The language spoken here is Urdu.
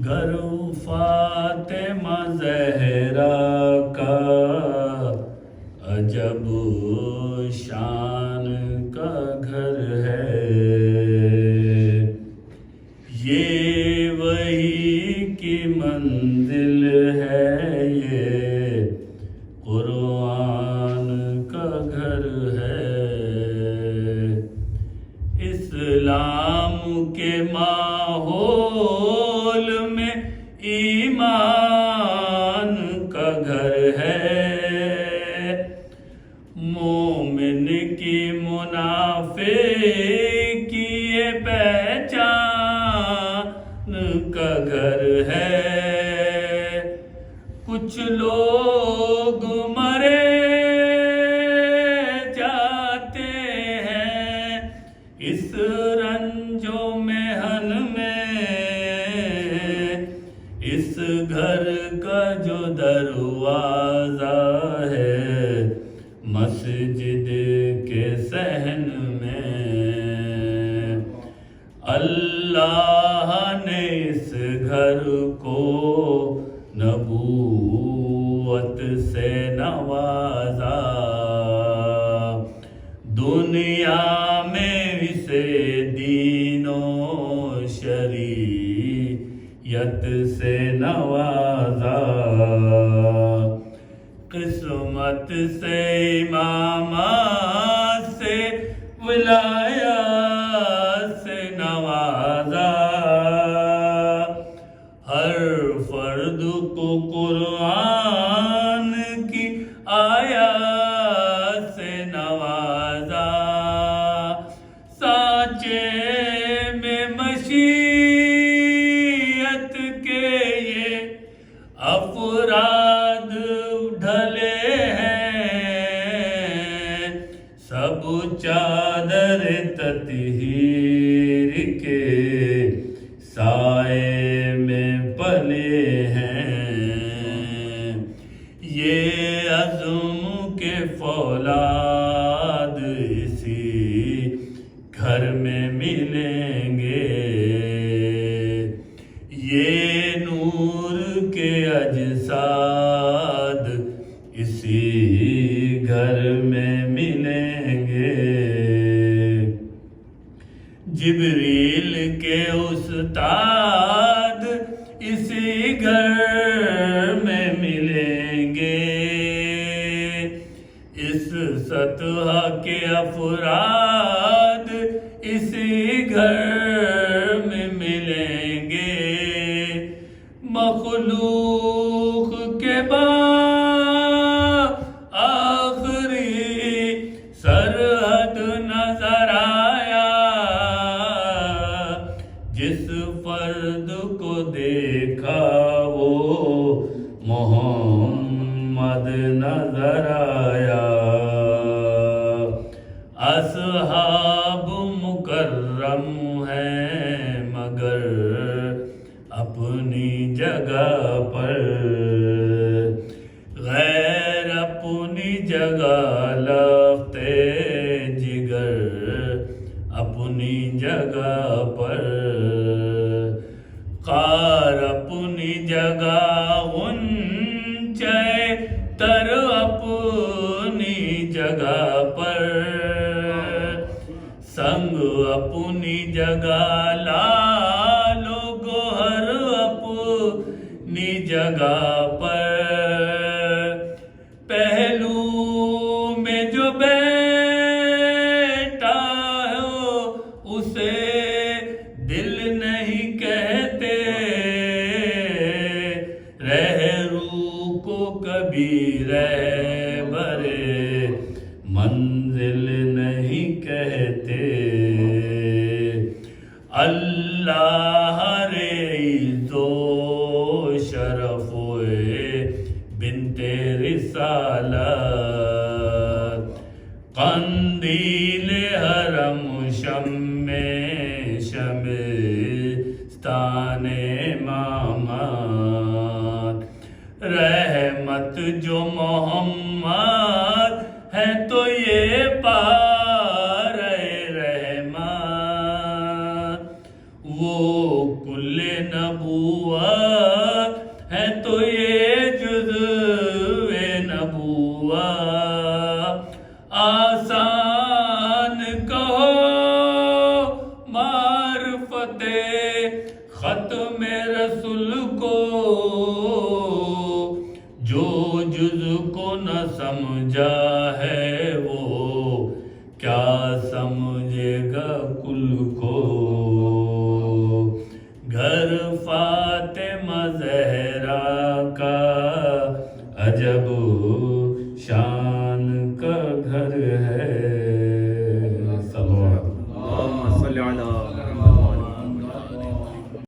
گھر فاطمہ زہرا کا عجب شان کا گھر ہے، یہ وحی کی منزل ہے، یہ قرآن کا گھر ہے، اسلام کے ماحول میں ایمان کا گھر ہے، مومن کی منافق کی یہ پہچان کا گھر ہے، کچھ لوگ مرے جاتے ہیں اس رنج و محن میں، اس گھر کا جو دروازہ ہے مسجد کے صحن میں، اللہ نے اس گھر کو نبوت سے نوازا، دنیا میں اسے دین و شریعت سے نوازا، قسمت سے امامت سے ولایت سے نوازا، ہر فرد کو قرآن کی آیات سے نوازا، سانچے میں مشیت کے یہ افراد ڈھلے ہیں، سب چادر تطہیر کے سائے میں پلے ہیں، یہ عزم کے فولاد اسی گھر میں ملیں گے، یہ نور کے اجساد اسی گھر میں ملیں گے، جبریل کے استاد اسی گھر میں ملیں گے، اس سطح کے افراد اسی گھر میں ملیں گے، مخلوق کے بعد آخری سرحد نظر آیا، جس فرد کو دیکھا وہ محمد نظر آیا، اصحاب مکرم ہیں مگر اپنی جگہ پر، غیر اپنی جگہ لفتے جگر اپنی جگہ پر، قار اپنی جگہ غنچہ تر اپنی جگہ پر، سنگ اپنی جگہ لال و گوہر اپنی جگہ پر، پہلو میں جو بیٹا ہو اسے دل نہیں کہتے، رہرو کو کبھی رہبر منزل نہیں کہتے، اللہ رے عز و شرف بنت رسالت، قندیل حرم شمع شمستان امامت، رحمت جو محمد ہے تو یہ پار رحمت، وہ کل نبوت نبوت ہے تو یہ جزو نبوت آسان کہو معرفت ختم رسول کو جو جز کو نہ سمجھا ہے وہ کیا سمجھے گا کل کو گھر فاطمہ زہرا کا عجب شان